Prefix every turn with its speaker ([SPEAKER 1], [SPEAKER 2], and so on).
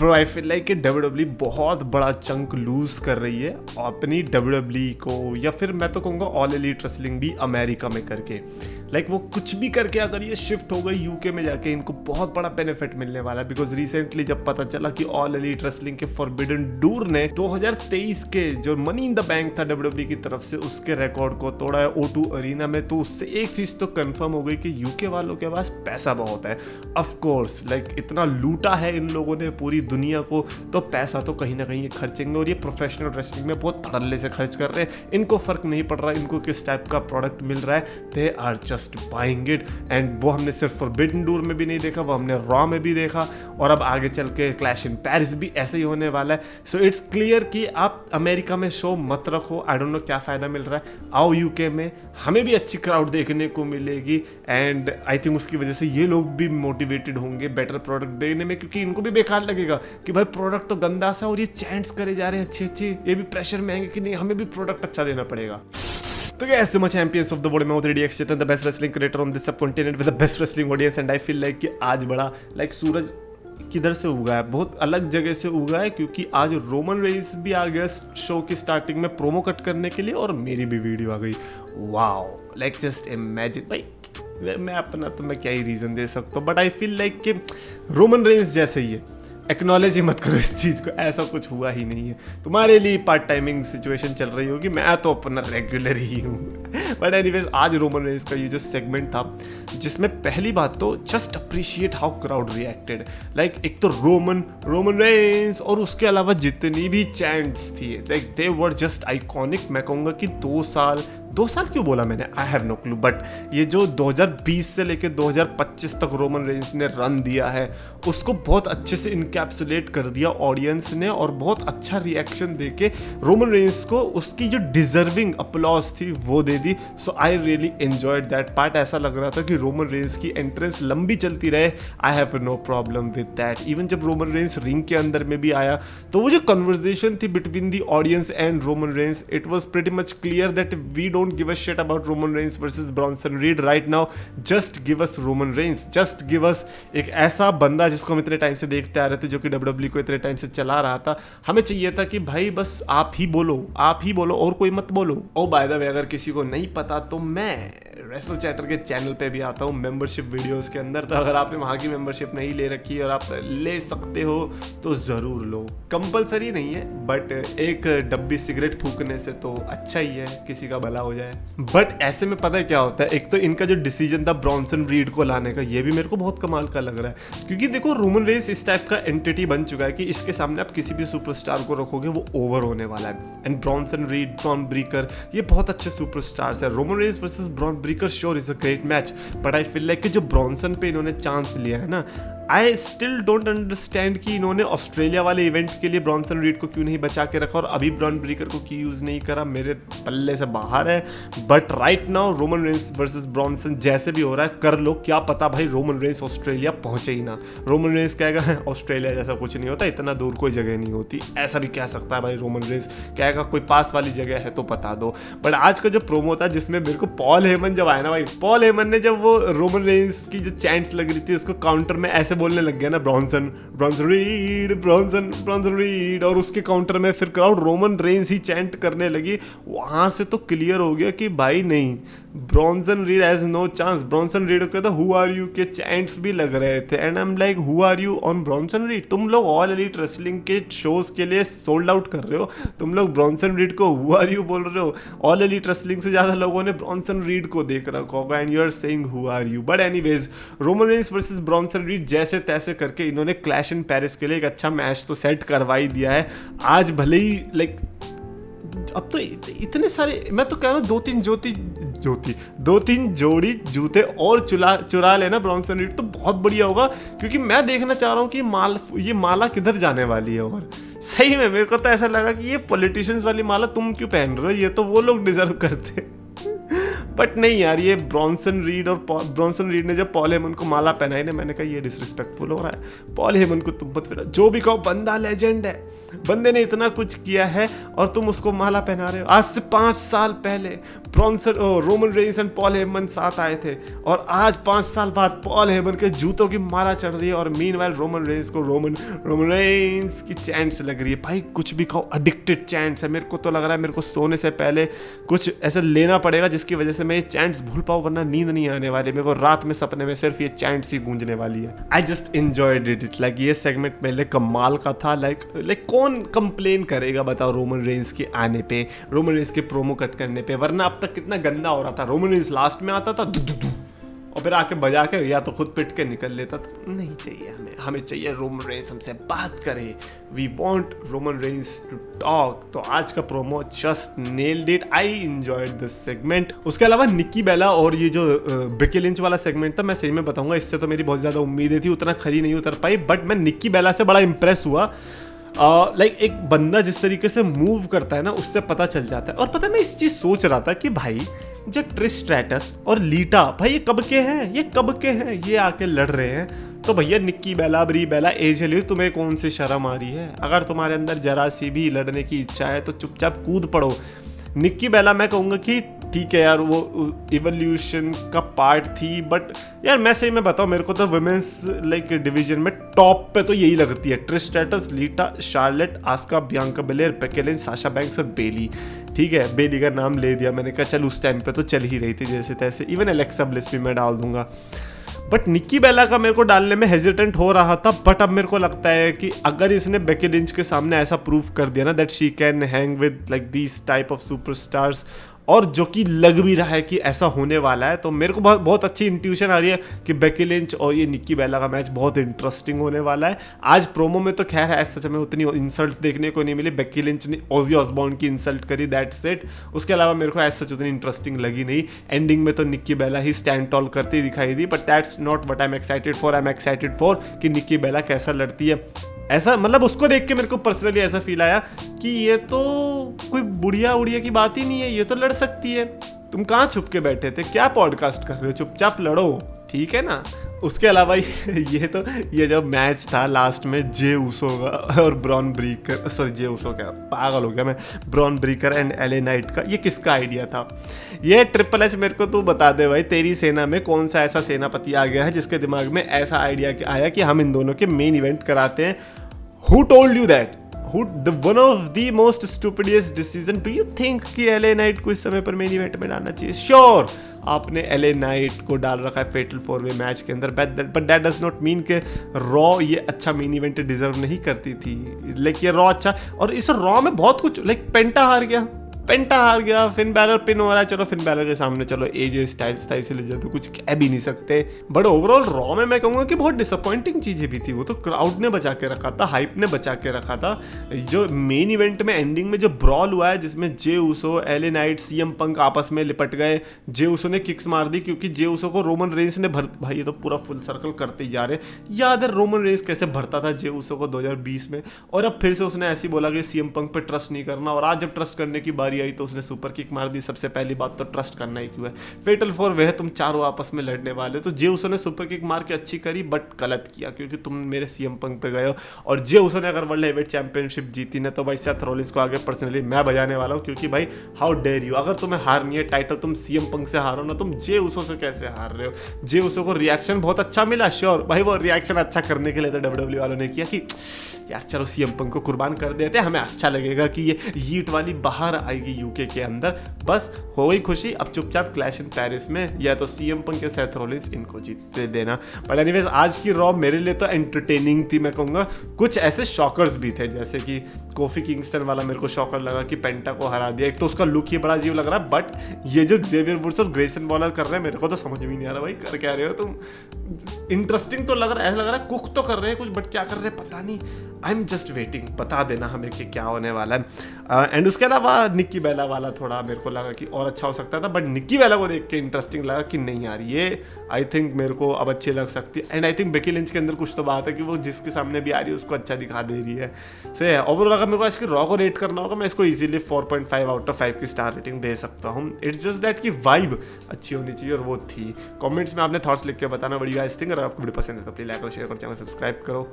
[SPEAKER 1] Bro I feel like कि WWE बहुत बड़ा चंक लूज कर रही है अपनी WWE को, या फिर मैं तो कहूँगा ऑल एलीट रेसलिंग भी अमेरिका में करके। लाइक वो कुछ भी करके अगर ये शिफ्ट हो गई यूके में जाके, इनको बहुत बड़ा बेनिफिट मिलने वाला है। बिकॉज रिसेंटली जब पता चला कि ऑल एलीट रेसलिंग के फॉरबिडन डोर ने 2023 के जो मनी इन द बैंक था WWE की तरफ से, उसके रिकॉर्ड को तोड़ा है O2 अरीना में, तो उससे एक चीज़ तो कंफर्म हो गई कि यूके वालों के पास पैसा बहुत है। ऑफ कोर्स लाइक इतना लूटा है इन लोगों ने पूरी दुनिया को, तो पैसा तो कहीं ना कहीं ये खर्चेंगे, और ये प्रोफेशनल रेसलिंग में बहुत धड़ल्ले से खर्च कर रहे हैं। इनको फर्क नहीं पड़ रहा इनको किस टाइप का प्रोडक्ट मिल रहा है, they are just buying it. And वो हमने सिर्फ फॉरबिडन डोर में भी नहीं देखा, वो हमने रॉ में भी देखा, और अब आगे चल के क्लैश इन पेरिस भी ऐसे ही होने वाला है। सो इट्स क्लियर कि आप अमेरिका में शो मत रखो, आई डोंट नो क्या फ़ायदा मिल रहा है। आओ यूके में, हमें भी अच्छी क्राउड देखने को मिलेगी, एंड आई थिंक उसकी वजह से ये लोग भी मोटिवेटेड होंगे बेटर प्रोडक्ट देने में, क्योंकि इनको भी बेकार लगेगा कि भाई प्रोडक्ट तो गंदा सा और ये चैंट्स करे जा रहे हैं अच्छे अच्छे, ये भी प्रेशर में आएंगे कि नहीं हमें भी प्रोडक्ट अच्छा देना पड़ेगा। तो guys, so much champions of the world, मैं हूं 3DX Chetan, the best wrestling creator on this subcontinent with the best wrestling audience, and I feel like कि आज बड़ा लाइक सूरज किधर से उगा है, बहुत अलग जगह से उगा है, क्योंकि आज रोमन रेंस भी आ गया शो की स्टार्टिंग में प्रोमो कट करने के लिए, और मेरी भी वीडियो आ गई। वाओ, लाइक जस्ट इमेजिन भाई, मैं अपना तो मैं क्या ही रीज़न दे सकता हूँ, बट आई फील लाइक कि रोमन रेंस जैसे ही है, एक्नॉलेज ही मत करो इस चीज़ को, ऐसा कुछ हुआ ही नहीं है। तुम्हारे लिए पार्ट टाइमिंग सिचुएशन चल रही होगी, मैं तो अपना रेगुलर ही हूँ। बट एनीवेज, आज रोमन रेंस का ये जो सेगमेंट था, जिसमें पहली बात तो just appreciate how crowd reacted. Like एक तो रोमन रेंस, और उसके अलावा जितनी भी चैंट्स थी, like they were just iconic. मैं कहूँगा कि 2 साल क्यों बोला मैंने, I have no clue, but ये जो 2020 से लेकर 2025 तक रोमन रेंस ने रन दिया है, उसको बहुत अच्छे से इनकैप्सुलेट कर दिया ऑडियंस ने, और बहुत अच्छा रिएक्शन देके रोमन रेंस को उसकी जो डिजर्विंग अपलॉज थी वो दे दी। So I really enjoyed that part. ऐसा लग रहा था कि रोमन रेंस की एंट्रेंस लंबी चलती रहे, I have no problem with that. Even जब रोमन रेंस रिंग के अंदर में भी आया, तो वो जो कन्वर्सेशन थी between the audience and Roman Reigns, it was pretty much clear that we don't give a shit about Roman Reigns versus Bronson Reed right now. Just give us Roman Reigns. Just give us एक ऐसा बंदा जिसको हम इतने time से देखते आ रहे थे, जो कि WWE को इतने टाइम से चला रहा था। हमें चाहिए था कि भाई बस आप ही बोलो और कोई मत बोलो। ओ बाय द वे, अगर किसी को नहीं पता तो मैं रेसल चैटर के चैनल पे भी आता हूँ मेंबरशिप वीडियोस के अंदर, तो अगर आपने वहाँ की मेंबरशिप नहीं ले रखी है और आप ले सकते हो तो ज़रूर लो। कंपलसरी नहीं है, बट एक डब्बी सिगरेट फूकने से तो अच्छा ही है, किसी का भला हो जाए। बट ऐसे में पता है क्या होता है, एक तो इनका जो डिसीजन था ब्रॉन्सन रीड को लाने का, ये भी मेरे को बहुत कमाल का लग रहा है, क्योंकि देखो रोमन रेंस इस टाइप का एंटिटी बन चुका है कि इसके सामने आप किसी भी सुपरस्टार को रखोगे वो ओवर होने वाला है। And Bronson Reed, Bron Breakker, ये बहुत अच्छे सुपरस्टार्स है। Roman Reigns versus Bron Breakker sure is a great match, but I feel like कि जो ब्रॉन्सन पे इन्होंने चांस लिया है ना, आई स्टिल डोंट अंडरस्टैंड कि इन्होंने ऑस्ट्रेलिया वाले इवेंट के लिए ब्रॉन्सन रीड को क्यों नहीं बचा के रखा और अभी ब्रॉन ब्रीकर को क्यों यूज़ नहीं करा, मेरे पल्ले से बाहर है। But right now Roman Reigns versus Bronson जैसे भी हो रहा है कर लो, क्या पता भाई रोमन रेंस ऑस्ट्रेलिया पहुंचे ही ना। रोमन रेंस कहेगा ऑस्ट्रेलिया जैसा कुछ नहीं होता, इतना दूर कोई जगह नहीं होती, ऐसा भी कह सकता है भाई रोमन रेंस, कहेगा कोई पास वाली जगह है तो बता दो। बट आज का जो प्रोमो था जिसमें मेरे को पॉल हेमन जब आया ना भाई, पॉल हेमन ने जब वो रोमन रेंस की जो चैंट्स लग रही थी उसको काउंटर में ऐसे बोलने लग गया ना, ब्रॉन्सन रीड, और उसके काउंटर में फिर क्राउड रोमन रेंस ही चैंट करने लगी। वहां से तो क्लियर हो गया कि भाई नहीं, Bronson Reed has no chance. Bronson Reed को कहता हु आर यू के चैंट्स भी लग रहे थे, and I am like who are you on Bronson Reed. तुम लोग ऑल एलीट रेसलिंग के शोज के लिए सोल्ड आउट कर रहे हो, तुम लोग ब्रॉन्सन रीड को हु आर यू बोल रहे हो। ऑल एलीट रेसलिंग से ज्यादा लोगों ने ब्रॉन्सन रीड को देख रखा होगा, and you are saying who are you. But anyways, Roman Reigns versus Bronson Reed जैसे तैसे करके इन्होंने क्लैश इन पेरिस के लिए एक अच्छा मैच तो सेट करवा ही दिया है। आज भले ही लाइक अब तो इतने सारे, मैं तो कह रहा हूँ दो तीन जोड़ी जूते और चुरा लेना ब्रॉन्सन रीड तो बहुत बढ़िया होगा, क्योंकि मैं देखना चाह रहा हूँ कि ये माला किधर जाने वाली है। और सही में मेरे को तो ऐसा लगा कि ये पॉलिटिशियंस वाली माला तुम क्यों पहन रहे हो, ये तो वो लोग डिजर्व करते। बट नहीं यार, ये ब्रॉन्सन रीड ने जब पॉल हेमन को माला पहनाई ना, मैंने कहा ये डिसरिस्पेक्टफुल हो रहा है, पॉल हेमन को तुम मत फिरा। जो भी कहो, बंदा लेजेंड है, बंदे ने इतना कुछ किया है और तुम उसको माला पहना रहे हो। आज से 5 साल पहले Roman Reigns and Paul Heyman साथ आए थे और आज 5 साल बाद पॉल हेमन के जूतों की माला चढ़ रही है और मीनवाइल रोमन रेंस को रोमन रेंस की चैंट्स लग रही है। भाई कुछ भी कहो, एडिक्टेड चैंट्स है। मेरे को तो लग रहा है मेरे को सोने से पहले कुछ ऐसा लेना पड़ेगा जिसकी वजह से मैं ये चैंट्स भूल पाऊँ, वरना नींद नहीं आने वाली। मेरे को रात में सपने में सिर्फ ये चैंट्स ही गूंजने वाली है। I just enjoyed it. Like ये सेगमेंट पहले कमाल का था। लाइक कौन कंप्लेन करेगा बताओ रोमन रेंस के आने पे, रोमन रेंस के प्रोमो कट करने पे, वरना अब तक कितना गंदा हो रहा था। रोमन रेंस लास्ट में आता था और फिर आके बजा के या तो खुद पिट के निकल लेता था। नहीं चाहिए हमें चाहिए रोमन रेंस हमसे बात करे। We want Roman Reigns to talk. तो आज का promo just nailed it. I enjoyed this segment. उसके अलावा निक्की बेला और ये जो बेकी लिंच वाला सेगमेंट था, मैं सही में बताऊंगा, इससे तो मेरी बहुत ज़्यादा उम्मीदें थी, उतना खरी नहीं उतर पाई, बट मैं निक्की बेला से बड़ा इंप्रेस हुआ। लाइक एक बंदा जिस तरीके से मूव करता है ना, उससे पता चल जाता है। और पता है मैं इस चीज़ सोच रहा था कि भाई जो ट्रिश स्ट्रैटस और लीटा, भाई ये कब के हैं, ये आके लड़ रहे हैं। तो भैया निक्की बेला, ब्री बेला, एज हेली, तुम्हें कौन सी शर्म आ रही है? अगर तुम्हारे अंदर जरा सी भी लड़ने की इच्छा है तो चुपचाप कूद पड़ो। निक्की बेला मैं कहूँगा कि ठीक है यार, वो इवोल्यूशन का पार्ट थी, बट यार मैं सही में बताऊँ, मेरे को तो वुमेन्स लाइक डिवीजन में टॉप पे तो यही लगती है। Trish Stratus, Lita, Charlotte, Asuka, Bianca Belair, Becky Lynch, Sasha Banks और बेली। ठीक है, बेली का नाम ले दिया मैंने, कहा चल उस टाइम पे तो चल ही रही थी जैसे तैसे। इवन एलेक्सा ब्लिस भी मैं डाल दूंगा, बट निक्की बेला का मेरे को डालने में हेजिटेंट हो रहा था। बट अब मेरे को लगता है कि अगर इसने बेकी लिंच के सामने ऐसा प्रूव कर दिया ना that she can hang with like these type of superstars, और जो कि लग भी रहा है कि ऐसा होने वाला है, तो मेरे को बहुत अच्छी इंट्यूशन आ रही है कि बेकी लिंच और ये निक्की बेला का मैच बहुत इंटरेस्टिंग होने वाला है। आज प्रोमो में तो खैर है सच में उतनी इंसल्ट्स देखने को नहीं मिली। बेकी लिंच ने ओजी ऑसबॉर्न की इंसल्ट करी, दैट्स इट। उसके अलावा मेरे को ऐसा उतनी इंटरेस्टिंग लगी नहीं। एंडिंग में तो निक्की बेला ही स्टैंड टॉल करती दिखाई दी, but that's not what I am excited for. I am excited for कि निक्की बेला कैसा लड़ती है। ऐसा मतलब उसको देख के मेरे को पर्सनली ऐसा फील आया कि ये तो कोई बुढ़िया की बात ही नहीं है, ये तो लड़ सकती है। तुम कहाँ छुप के बैठे थे, क्या पॉडकास्ट कर रहे हो, चुपचाप लड़ो, ठीक है ना। उसके अलावा ये जब मैच था लास्ट में जे ऊसो का और bronze Breaker, sorry Jey Uso क्या पागल हो गया मैं, bronze Breaker and LA Knight का, ये किसका आइडिया था? ये ट्रिपल एच मेरे को तू बता दे भाई, तेरी सेना में कौन सा ऐसा सेनापति आ गया है जिसके दिमाग में ऐसा आइडिया आया कि हम इन दोनों के मेन इवेंट कराते हैं? Who told you that? One of the most stupidest decision. Do you think कि LA नाइट को इस समय पर मेन इवेंट में डालना चाहिए? Sure, आपने LA नाइट को डाल रखा है फेटल 4-वे मैच के अंदर, but that does not mean कि रॉ ये अच्छा मेन इवेंट डिजर्व नहीं करती थी। लाइक ये रॉ अच्छा, और इस रॉ में बहुत कुछ, लाइक पेंटा हार गया, फिन बैलर पिन हो रहा है, चलो फिन बैलर के सामने चलो एजे स्टाइल्स था इसलिए तो कुछ कह भी नहीं सकते। बट ओवरऑल रॉ में मैं कहूँगा कि बहुत डिसअपॉइंटिंग चीज़ें भी थी। वो तो क्राउड ने बचा के रखा था, हाइप ने बचा के रखा था। जो मेन इवेंट में एंडिंग में जो ब्रॉल हुआ है जिसमें Jey Uso, LA Knight, CM Punk आपस में लिपट गए, जे ऊसो ने किक्स मार दी क्योंकि जे ऊसो को रोमन रेंस ने भाई ये तो पूरा फुल सर्कल करते ही जा रहे। याद है रोमन रेंस कैसे भरता था जे ऊसो को 2020 में, और अब फिर से उसने ऐसी बोला कि सीएम पंक पे ट्रस्ट नहीं करना, और आज जब ट्रस्ट करने की बारी आई तो उसने सुपर किक मार दी। सबसे पहली बात तो ट्रस्ट करना ही क्यों है? फेटल 4 वह तुम चारों आपस में लड़ने वाले, तो जे ऊसो ने सुपर किक मार के अच्छी करी, बट गलत किया क्योंकि तुम मेरे सीएम पंक पे गए हो। और जे ऊसो ने अगर वर्ल्ड हेवीवेट चैंपियनशिप जीती ना, तो भाई सेथ रॉलिंस को आगे पर्सनली मैं बजाने वाला हूँ, क्योंकि भाई हाउ डेयर यू, अगर तुम्हें हारनी है टाइटल, तुम सीएम पंक से हारो ना, तुम जे ऊसो से कैसे हार रहे हो? जे ऊसो को रिएक्शन बहुत अच्छा मिला, श्योर भाई, वो रिएक्शन अच्छा करने के लिए तो डब्ल्यूडब्ल्यू वालों ने किया कि यार चलो सीएम पंक को कुर्बान कर देते हैं, हमें अच्छा लगेगा कि ये हीट वाली बाहर आएगी यूके के अंदर। बस हो गई खुशी, अब चुपचाप क्लैश इन पेरिस में या तो सीएम पंक या सेथ रॉलिंस इनको जीतते देना। बट एनीवेज आज की रॉ मेरे लिए तो एंटरटेनिंग थी, मैं कहूँगा। कुछ ऐसे शॉकर्स भी थे, जैसे कि कोफी किंगस्टन वाला मेरे को शॉकर लगा कि पेंटा को हरा दिया। एक तो उसका लुक ही बड़ा अजीब लग रहा है, बट ये जो जेवियर वुड्स और ग्रेसन वॉलर कर रहे हैं, मेरे को तो समझ में नहीं आ रहा भाई कर क्या रहे हो तुम। इंटरेस्टिंग तो लग रहा है, ऐसा लग रहा है कुक तो कर रहे हैं कुछ, बट क्या कर रहे हैं पता नहीं। आई एम जस्ट वेटिंग, बता देना हमें कि क्या होने वाला है। एंड उसके अलावा निक्की बेला वाला थोड़ा मेरे को लगा कि और अच्छा हो सकता था, बट निक्की बेला को देख के इंटरेस्टिंग लगा कि नहीं यार ये आई थिंक मेरे को अब अच्छी लग सकती है। And I think Becky Lynch के अंदर कुछ तो बात है कि वो जिसके सामने भी आ रही है उसको अच्छा दिखा दे रही है। सो ओवरऑल अगर मेरे को इसकी रॉ को रेट करना होगा, मैं इसको इजीली 4.5 आउट ऑफ 5 की स्टार रेटिंग दे सकता हूँ। इट्स जस्ट दैट कि वाइब अच्छी होनी चाहिए और वो थी। कमेंट्स में आपने थॉट्स लिख के बताना, बड़ी गाइस थिंक। अगर आपको वीडियो पसंद है तो प्लीज लाइक और शेयर और चैनल सब्सक्राइब करो।